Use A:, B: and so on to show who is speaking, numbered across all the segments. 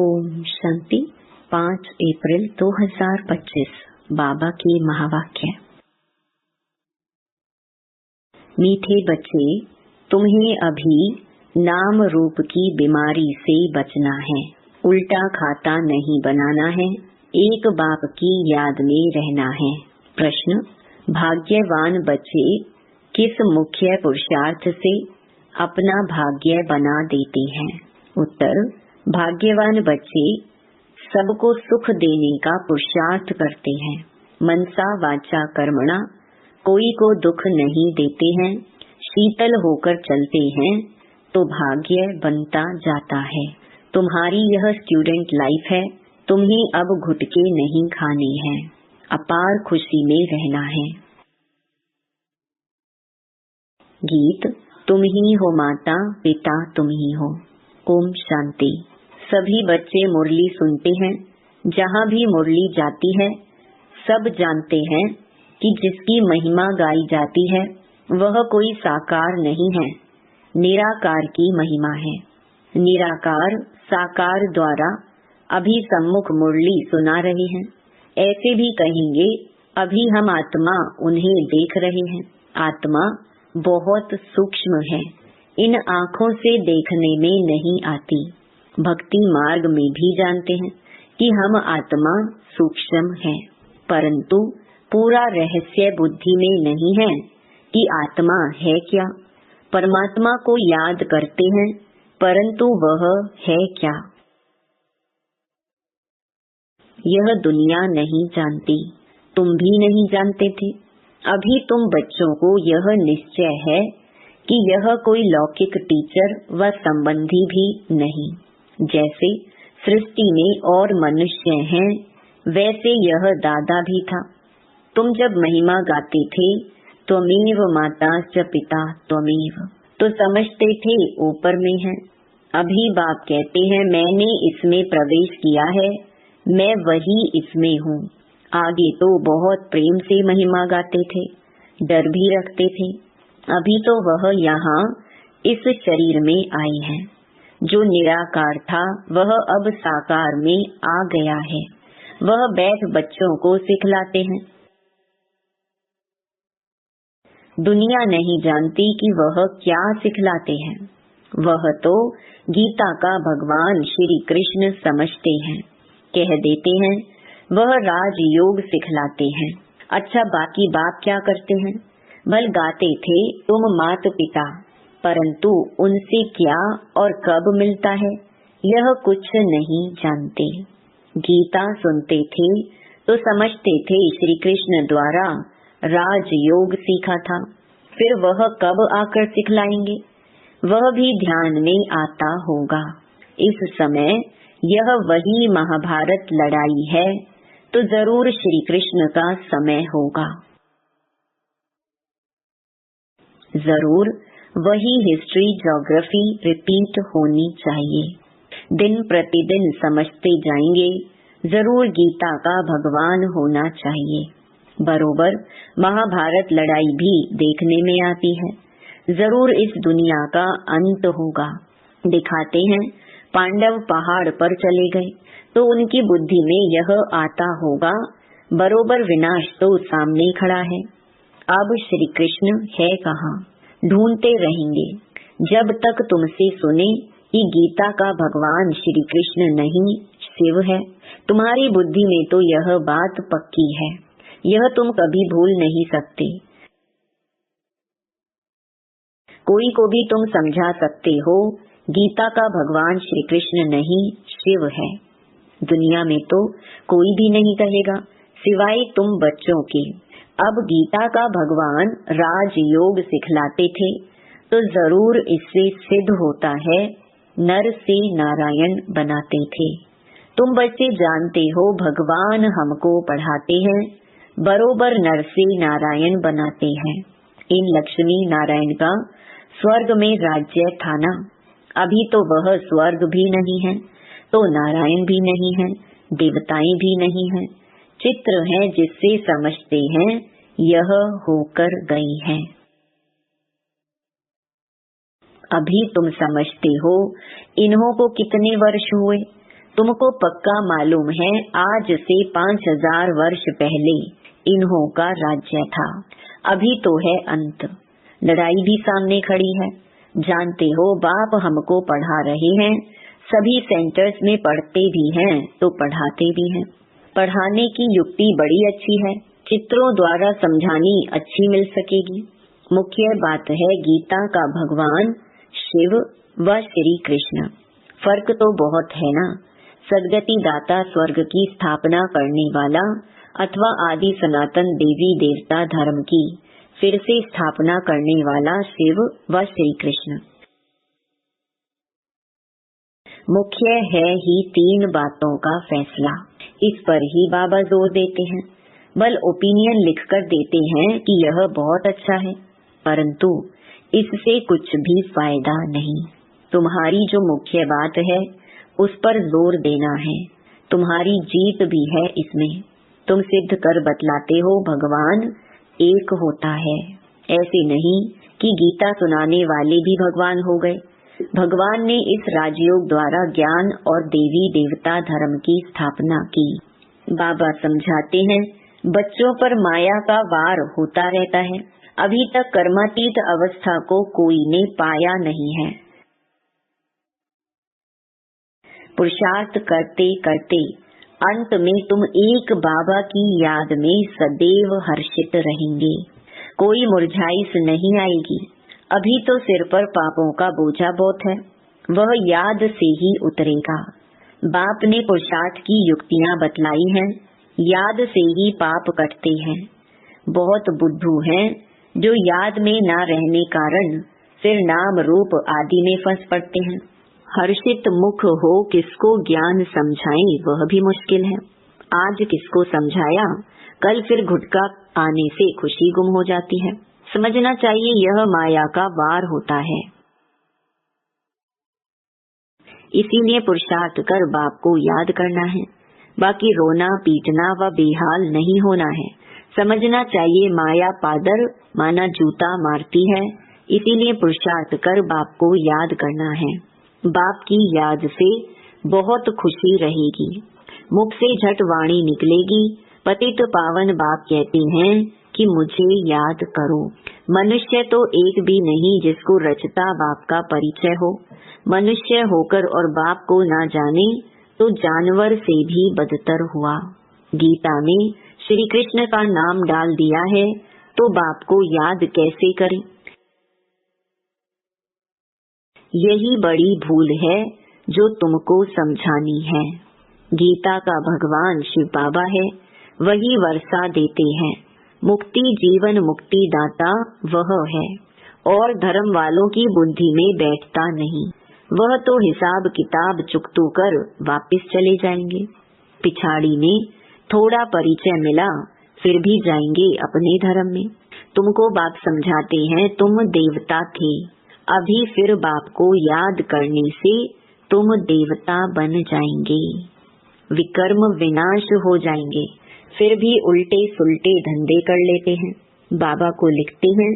A: ओम शांति। 5 अप्रैल 2025 बाबा के महावाक्य। मीठे बच्चे, तुम्हें अभी नाम रूप की बीमारी से बचना है। उल्टा खाता नहीं बनाना है। एक बाप की याद में रहना है। प्रश्न: भाग्यवान बच्चे किस मुख्य पुरुषार्थ से अपना भाग्य बना देते हैं? उत्तर: भाग्यवान बच्चे सबको सुख देने का पुरुषार्थ करते हैं। मनसा वाचा कर्मणा कोई को दुख नहीं देते हैं। शीतल होकर चलते हैं तो भाग्य बनता जाता है। तुम्हारी यह स्टूडेंट लाइफ है। तुम्हें अब घुटके नहीं खाने हैं। अपार खुशी में रहना है। गीत: तुम ही हो माता पिता, तुम ही हो। ओम शांति। सभी बच्चे मुरली सुनते हैं। जहाँ भी मुरली जाती है सब जानते हैं कि जिसकी महिमा गाई जाती है वह कोई साकार नहीं है, निराकार की महिमा है। निराकार साकार द्वारा अभी सम्मुख मुरली सुना रहे हैं। ऐसे भी कहेंगे अभी हम आत्मा उन्हें देख रहे हैं। आत्मा बहुत सूक्ष्म है, इन आँखों से देखने में नहीं आती। भक्ति मार्ग में भी जानते हैं कि हम आत्मा सूक्ष्म है, परंतु पूरा रहस्य बुद्धि में नहीं है कि आत्मा है क्या। परमात्मा को याद करते हैं, परंतु वह है क्या यह दुनिया नहीं जानती। तुम भी नहीं जानते थे। अभी तुम बच्चों को यह निश्चय है कि यह कोई लौकिक टीचर व संबंधी भी नहीं। जैसे सृष्टि में और मनुष्य हैं, वैसे यह दादा भी था। तुम जब महिमा गाते थे त्वमेव माता च पिता त्वमेव, तो समझते थे ऊपर में है। अभी बाप कहते हैं मैंने इसमें प्रवेश किया है, मैं वही इसमें हूँ। आगे तो बहुत प्रेम से महिमा गाते थे, डर भी रखते थे। अभी तो वह यहाँ इस शरीर में आई है। जो निराकार था वह अब साकार में आ गया है। वह बैठ बच्चों को सिखलाते हैं। दुनिया नहीं जानती कि वह क्या सिखलाते हैं। वह तो गीता का भगवान श्री कृष्ण समझते हैं। कह देते हैं वह राजयोग सिखलाते हैं। अच्छा, बाकी बाप क्या करते हैं? भल गाते थे तुम मात पिता, परंतु उनसे क्या और कब मिलता है यह कुछ नहीं जानते। गीता सुनते थे तो समझते थे श्री कृष्ण द्वारा राजयोग सीखा था। फिर वह कब आकर सिखलाएंगे वह भी ध्यान में आता होगा। इस समय यह वही महाभारत लड़ाई है तो जरूर श्री कृष्ण का समय होगा। जरूर वही हिस्ट्री ज्योग्राफी रिपीट होनी चाहिए। दिन प्रतिदिन समझते जाएंगे। जरूर गीता का भगवान होना चाहिए। बरोबर महाभारत लड़ाई भी देखने में आती है। जरूर इस दुनिया का अंत होगा। दिखाते हैं पांडव पहाड़ पर चले गए तो उनकी बुद्धि में यह आता होगा बरोबर विनाश तो सामने खड़ा है। अब श्री कृष्ण है कहाँ? ढूंढते रहेंगे जब तक तुमसे सुने कि गीता का भगवान श्री कृष्ण नहीं शिव है। तुम्हारी बुद्धि में तो यह बात पक्की है, यह तुम कभी भूल नहीं सकते। कोई को भी तुम समझा सकते हो गीता का भगवान श्री कृष्ण नहीं शिव है। दुनिया में तो कोई भी नहीं कहेगा सिवाय तुम बच्चों के। अब गीता का भगवान राजयोग सिखलाते थे तो जरूर इससे सिद्ध होता है नर से नारायण बनाते थे। तुम बच्चे जानते हो भगवान हमको पढ़ाते हैं, बरोबर नर से नारायण बनाते हैं। इन लक्ष्मी नारायण का स्वर्ग में राज्य था ना। अभी तो वह स्वर्ग भी नहीं है तो नारायण भी नहीं है, देवताएं भी नहीं है। चित्र है जिससे समझते हैं यह होकर गई है। अभी तुम समझते हो इन्हों को कितने वर्ष हुए? तुमको पक्का मालूम है आज से 5000 वर्ष पहले इन्हों का राज्य था। अभी तो है अंत, लड़ाई भी सामने खड़ी है। जानते हो बाप हमको पढ़ा रहे हैं, सभी सेंटर्स में पढ़ते भी हैं तो पढ़ाते भी हैं। पढ़ाने की युक्ति बड़ी अच्छी है, चित्रों द्वारा समझानी अच्छी मिल सकेगी। मुख्य बात है गीता का भगवान शिव व श्री कृष्ण। फर्क तो बहुत है ना, सदगति दाता स्वर्ग की स्थापना करने वाला अथवा आदि सनातन देवी देवता धर्म की फिर से स्थापना करने वाला शिव व श्री कृष्ण। मुख्य है ही 3 बातों का फैसला, इस पर ही बाबा जोर देते हैं। बल ओपिनियन लिखकर देते हैं कि यह बहुत अच्छा है, परंतु इससे कुछ भी फायदा नहीं। तुम्हारी जो मुख्य बात है उस पर जोर देना है, तुम्हारी जीत भी है इसमें। तुम सिद्ध कर बतलाते हो भगवान एक होता है, ऐसे नहीं कि गीता सुनाने वाले भी भगवान हो गए। भगवान ने इस राजयोग द्वारा ज्ञान और देवी देवता धर्म की स्थापना की। बाबा समझाते हैं बच्चों पर माया का वार होता रहता है, अभी तक कर्मातीत अवस्था को कोई ने पाया नहीं है। पुरुषार्थ करते करते अंत में तुम एक बाबा की याद में सदैव हर्षित रहेंगे, कोई मुरझाइश नहीं आएगी। अभी तो सिर पर पापों का बोझा बहुत है, वह याद से ही उतरेगा। बाप ने पुरुषार्थ की युक्तियां बतलाई हैं, याद से ही पाप कटते हैं। बहुत बुद्धू हैं जो याद में न रहने कारण फिर नाम रूप आदि में फंस पड़ते हैं। हर्षित मुख हो किसको ज्ञान समझाएं वह भी मुश्किल है। आज किसको समझाया, कल फिर घुटका आने से खुशी गुम हो जाती है। समझना चाहिए यह माया का वार होता है। इसीलिए पुरुषार्थ कर बाप को याद करना है, बाकी रोना पीटना व बेहाल नहीं होना है। समझना चाहिए माया पादर माना जूता मारती है, इसीलिए पुरुषार्थ कर बाप को याद करना है। बाप की याद से बहुत खुशी रहेगी, मुख से झट वाणी निकलेगी। पतित पावन बाप कहते हैं कि मुझे याद करो। मनुष्य तो एक भी नहीं जिसको रचता बाप का परिचय हो। मनुष्य होकर और बाप को ना जाने तो जानवर से भी बदतर हुआ। गीता में श्री कृष्ण का नाम डाल दिया है तो बाप को याद कैसे करें? यही बड़ी भूल है जो तुमको समझानी है। गीता का भगवान शिव बाबा है, वही वर्षा देते हैं। मुक्ति जीवन मुक्ति दाता वह है, और धर्म वालों की बुद्धि में बैठता नहीं। वह तो हिसाब किताब चुकतू कर वापस चले जाएंगे। पिछाड़ी में थोड़ा परिचय मिला फिर भी जाएंगे अपने धर्म में। तुमको बाप समझाते हैं तुम देवता थे, अभी फिर बाप को याद करने से तुम देवता बन जाएंगे। विकर्म विनाश हो जाएंगे, फिर भी उल्टे सुलटे धंधे कर लेते हैं। बाबा को लिखते हैं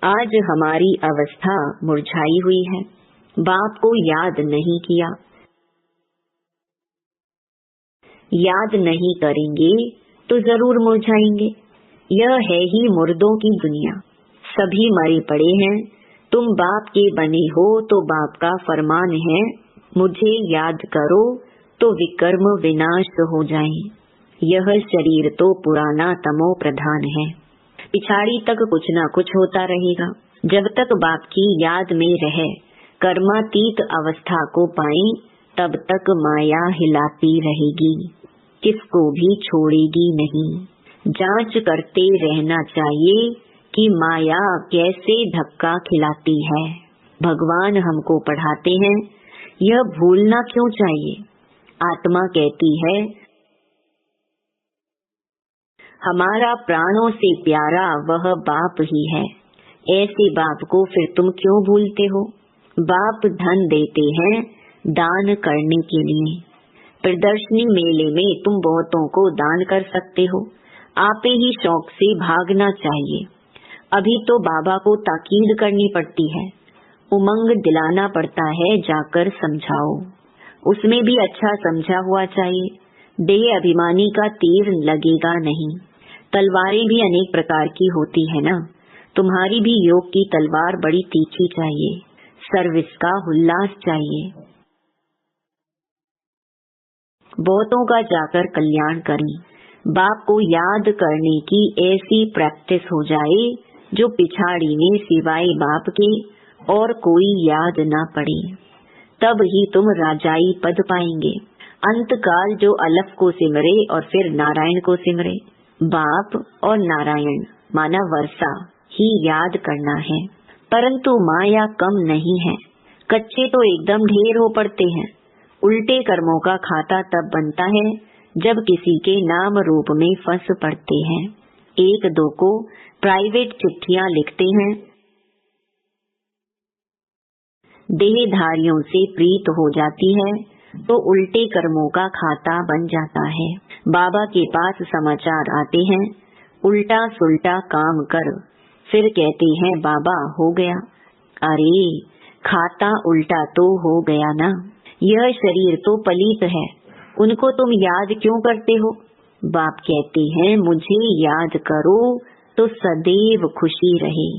A: आज हमारी अवस्था मुरझाई हुई है, बाप को याद नहीं किया। याद नहीं करेंगे तो जरूर मुरझाएंगे। यह है ही मुर्दों की दुनिया, सभी मरे पड़े हैं। तुम बाप के बने हो तो बाप का फरमान है मुझे याद करो तो विकर्म विनाश हो जाए। यह शरीर तो पुराना तमो प्रधान है, पिछाड़ी तक कुछ न कुछ होता रहेगा। जब तक बाप की याद में रहे कर्मातीत अवस्था को पाए तब तक माया हिलाती रहेगी, किसको भी छोड़ेगी नहीं। जांच करते रहना चाहिए कि माया कैसे धक्का खिलाती है। भगवान हमको पढ़ाते हैं, यह भूलना क्यों चाहिए। आत्मा कहती है हमारा प्राणों से प्यारा वह बाप ही है। ऐसे बाप को फिर तुम क्यों भूलते हो। बाप धन देते हैं दान करने के लिए। प्रदर्शनी मेले में तुम बहुतों को दान कर सकते हो, आपे ही शौक से भागना चाहिए। अभी तो बाबा को ताकीद करनी पड़ती है, उमंग दिलाना पड़ता है, जाकर समझाओ। उसमें भी अच्छा समझा हुआ चाहिए। देह अभिमानी का तीर लगेगा नहीं। तलवारें भी अनेक प्रकार की होती है ना, तुम्हारी भी योग की तलवार बड़ी तीखी चाहिए, सर्विस का उल्लास चाहिए। बहुतों का जाकर कल्याण करें। बाप को याद करने की ऐसी प्रैक्टिस हो जाए जो पिछाड़ी में सिवाय बाप के और कोई याद न पड़े, तब ही तुम राजाई पद पाएंगे। अंतकाल जो अलफ को सिमरे और फिर नारायण को सिमरे, बाप और नारायण माना वर्षा ही याद करना है। परंतु माया कम नहीं है, कच्चे तो एकदम ढेर हो पड़ते हैं। उल्टे कर्मों का खाता तब बनता है जब किसी के नाम रूप में फंस पड़ते हैं। एक दो को प्राइवेट चिट्ठियां लिखते हैं, देहधारियों से प्रीत हो जाती है तो उल्टे कर्मों का खाता बन जाता है। बाबा के पास समाचार आते हैं, उल्टा सुल्टा काम कर, फिर कहते हैं बाबा हो गया। अरे खाता उल्टा तो हो गया ना। यह शरीर तो पलीत है, उनको तुम याद क्यों करते हो? बाप कहते हैं मुझे याद करो तो सदैव खुशी रहे।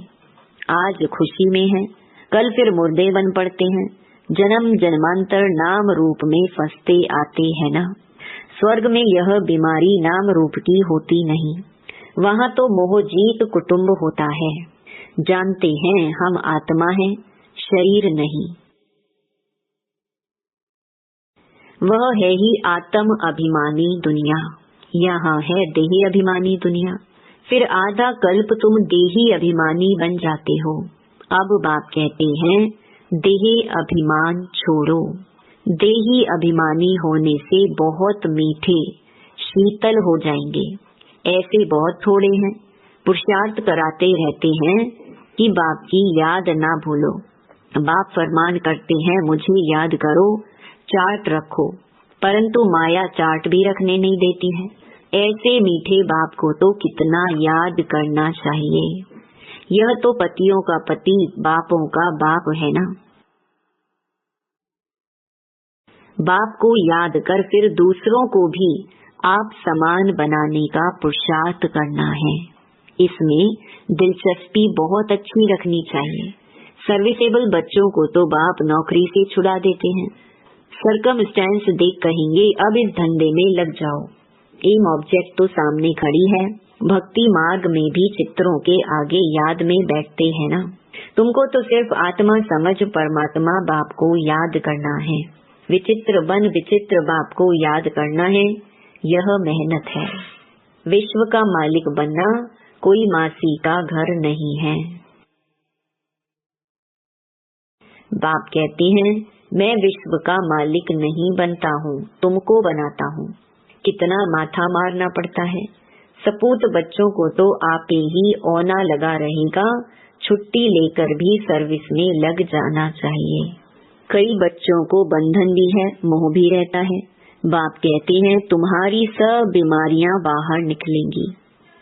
A: आज खुशी में है, कल फिर मुर्दे बन पड़ते हैं। जन्म जन्मांतर नाम रूप में फंसते आते हैं ना। स्वर्ग में यह बीमारी नाम रूप की होती नहीं, वहाँ तो मोहजीत कुटुंब होता है। जानते हैं हम आत्मा हैं, शरीर नहीं। वह है ही आत्म अभिमानी दुनिया, यहाँ है देही अभिमानी दुनिया। फिर आधा कल्प तुम देही अभिमानी बन जाते हो। अब बाप कहते हैं देही अभिमान छोड़ो। देही अभिमानी होने से बहुत मीठे शीतल हो जाएंगे। ऐसे बहुत थोड़े हैं, पुरुषार्थ कराते रहते हैं कि बाप की याद ना भूलो। बाप फरमान करते हैं मुझे याद करो, चार्ट रखो, परंतु माया चार्ट भी रखने नहीं देती है। ऐसे मीठे बाप को तो कितना याद करना चाहिए। यह तो पतियों का पति, बापों का बाप है ना। बाप को याद कर फिर दूसरों को भी आप समान बनाने का पुरुषार्थ करना है। इसमें दिलचस्पी बहुत अच्छी रखनी चाहिए। सर्विसेबल बच्चों को तो बाप नौकरी से छुड़ा देते हैं। सर्कमस्टेंस देख कहेंगे अब इस धंधे में लग जाओ। एम ऑब्जेक्ट तो सामने खड़ी है। भक्ति मार्ग में भी चित्रों के आगे याद में बैठते हैं ना। तुमको तो सिर्फ आत्मा समझ परमात्मा बाप को याद करना है। विचित्र बन विचित्र बाप को याद करना है, यह मेहनत है। विश्व का मालिक बनना कोई मासी का घर नहीं है। बाप कहते हैं मैं विश्व का मालिक नहीं बनता हूँ, तुमको बनाता हूँ। कितना माथा मारना पड़ता है। सपूत बच्चों को तो आप ही औना लगा रहेगा, छुट्टी लेकर भी सर्विस में लग जाना चाहिए। कई बच्चों को बंधन भी है, मोह भी रहता है। बाप कहते हैं तुम्हारी सब बीमारियां बाहर निकलेंगी,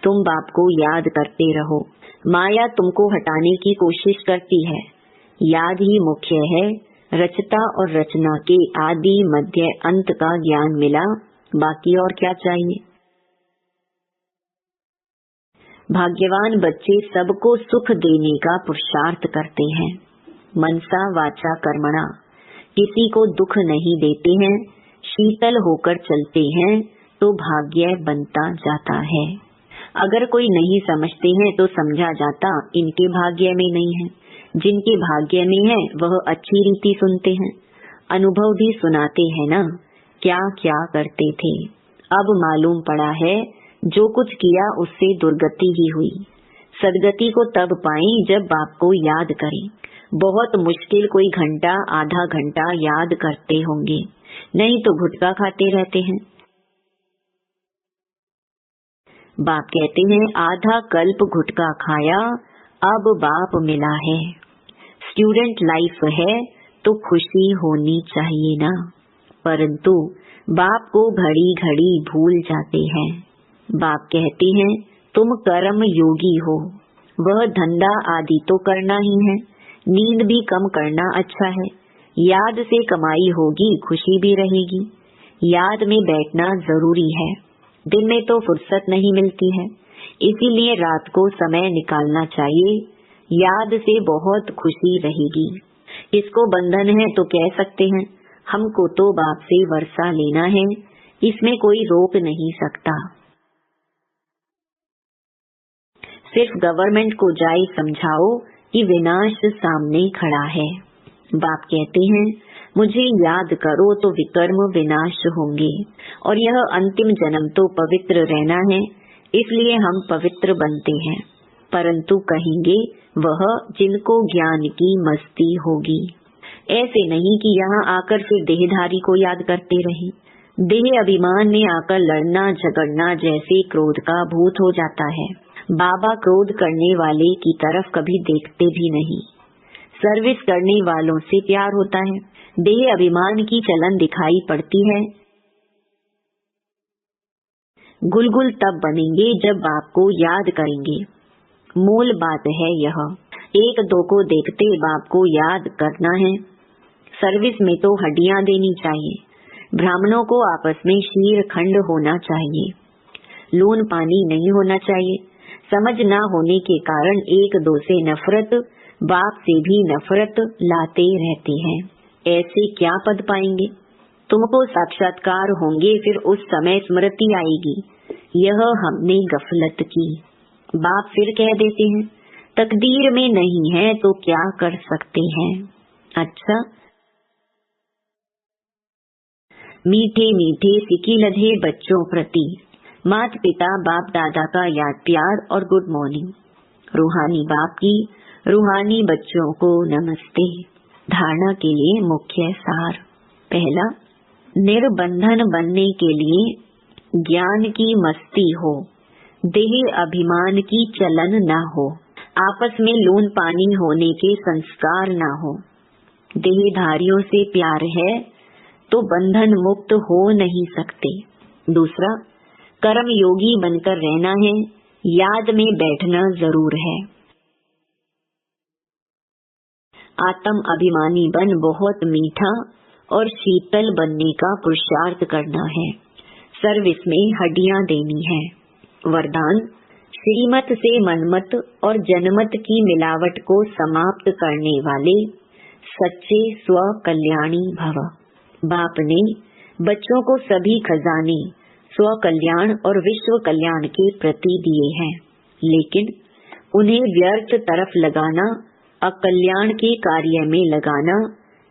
A: तुम बाप को याद करते रहो। माया तुमको हटाने की कोशिश करती है, याद ही मुख्य है। रचता और रचना के आदि मध्य अंत का ज्ञान मिला, बाकी और क्या चाहिए। भाग्यवान बच्चे सबको सुख देने का पुरुषार्थ करते हैं। मनसा वाचा कर्मणा, किसी को दुख नहीं देते हैं, शीतल होकर चलते हैं तो भाग्य बनता जाता है। अगर कोई नहीं समझते हैं तो समझा जाता इनके भाग्य में नहीं है। जिनके भाग्य में है वह अच्छी रीति सुनते हैं, अनुभव भी सुनाते हैं ना, क्या क्या करते थे। अब मालूम पड़ा है जो कुछ किया उससे दुर्गति ही हुई। सदगति को तब पाएं जब बाप को याद करें। बहुत मुश्किल कोई घंटा आधा घंटा याद करते होंगे, नहीं तो गुटखा खाते रहते हैं। बाप कहते हैं आधा कल्प गुटखा खाया, अब बाप मिला है। स्टूडेंट लाइफ है तो खुशी होनी चाहिए ना, परंतु बाप को घड़ी घड़ी भूल जाते हैं। बाप कहते हैं तुम कर्म योगी हो, वह धंधा आदि तो करना ही है। नींद भी कम करना अच्छा है, याद से कमाई होगी, खुशी भी रहेगी। याद में बैठना जरूरी है। दिन में तो फुर्सत नहीं मिलती है, इसीलिए रात को समय निकालना चाहिए। याद से बहुत खुशी रहेगी। इसको बंधन है तो कह सकते हैं, हमको तो बाप से वर्षा लेना है, इसमें कोई रोक नहीं सकता। सिर्फ गवर्नमेंट को जाए समझाओ कि विनाश सामने खड़ा है। बाप कहते हैं, मुझे याद करो तो विकर्म विनाश होंगे, और यह अंतिम जन्म तो पवित्र रहना है, इसलिए हम पवित्र बनते हैं। परंतु कहेंगे वह जिनको ज्ञान की मस्ती होगी। ऐसे नहीं कि यहाँ आकर फिर देहधारी को याद करते रहें। देह अभिमान में आकर लड़ना झगड़ना जैसे क्रोध का भूत हो जाता है। बाबा क्रोध करने वाले की तरफ कभी देखते भी नहीं। सर्विस करने वालों से प्यार होता है। देह अभिमान की चलन दिखाई पड़ती है। गुलगुल तब बनेंगे जब बाप को याद करेंगे। मूल बात है यह। एक दो को देखते बाप को याद करना है। सर्विस में तो हड्डियां देनी चाहिए। ब्राह्मणों को आपस में शीर खंड होना चाहिए। लून पानी नहीं होना चाहिए। समझ न होने के कारण एक दो से नफरत, बाप से भी नफरत लाते रहते हैं। ऐसे क्या पद पाएंगे? तुमको साक्षात्कार होंगे, फिर उस समय स्मृति आएगी, यह हमने गफलत की। बाप फिर कह देते हैं, तकदीर में नहीं है तो क्या कर सकते हैं। अच्छा, मीठे मीठे सिकी लधे बच्चों प्रति माता पिता बाप दादा का याद प्यार और गुड मॉर्निंग। रूहानी बाप की रूहानी बच्चों को नमस्ते। धारणा के लिए मुख्य सार। पहला, निर्बंधन बनने के लिए ज्ञान की मस्ती हो, देह अभिमान की चलन न हो, आपस में लून पानी होने के संस्कार न हो। देहधारियों से प्यार है तो बंधन मुक्त हो नहीं सकते। दूसरा, कर्म योगी बनकर रहना है, याद में बैठना जरूर है। आत्म अभिमानी बन बहुत मीठा और शीतल बनने का पुरुषार्थ करना है। सर्विस में हड्डियां देनी है। वरदान, श्रीमत से मनमत और जनमत की मिलावट को समाप्त करने वाले सच्चे स्व कल्याणी भव। बाप ने बच्चों को सभी खजाने स्व कल्याण और विश्व कल्याण के प्रति दिए हैं, लेकिन उन्हें व्यर्थ तरफ लगाना, अकल्याण के कार्य में लगाना,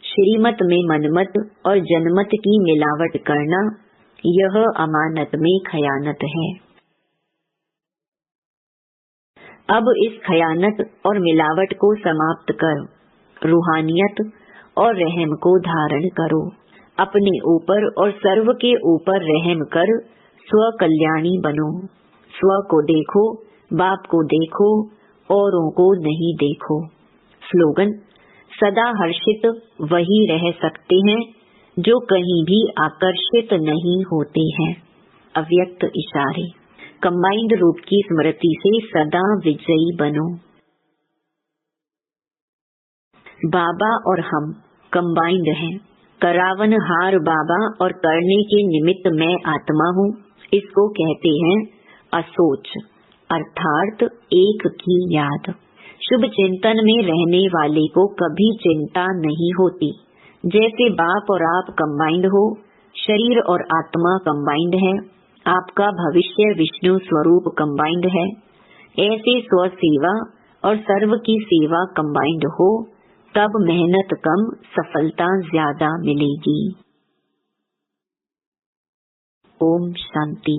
A: श्रीमत में मनमत और जनमत की मिलावट करना, यह अमानत में खयानत है। अब इस खयानत और मिलावट को समाप्त कर रूहानियत और रहम को धारण करो। अपने ऊपर और सर्व के ऊपर रहम कर स्व कल्याणी बनो। स्व को देखो, बाप को देखो, औरों को नहीं देखो। स्लोगन, सदा हर्षित वही रह सकते हैं जो कहीं भी आकर्षित नहीं होते हैं। अव्यक्त इशारे। कंबाइंड रूप की स्मृति से सदा विजयी बनो। बाबा और हम कंबाइंड हैं। करावन हार बाबा और करने के निमित्त मैं आत्मा हूँ। इसको कहते हैं असोच, अर्थात एक की याद। शुभ चिंतन में रहने वाले को कभी चिंता नहीं होती। जैसे बाप और आप कंबाइंड हो, शरीर और आत्मा कंबाइंड है, आपका भविष्य विष्णु स्वरूप कंबाइंड है। ऐसे स्व सेवा और सर्व की सेवा कंबाइंड हो, तब मेहनत कम, सफलता ज्यादा मिलेगी। ओम शांति।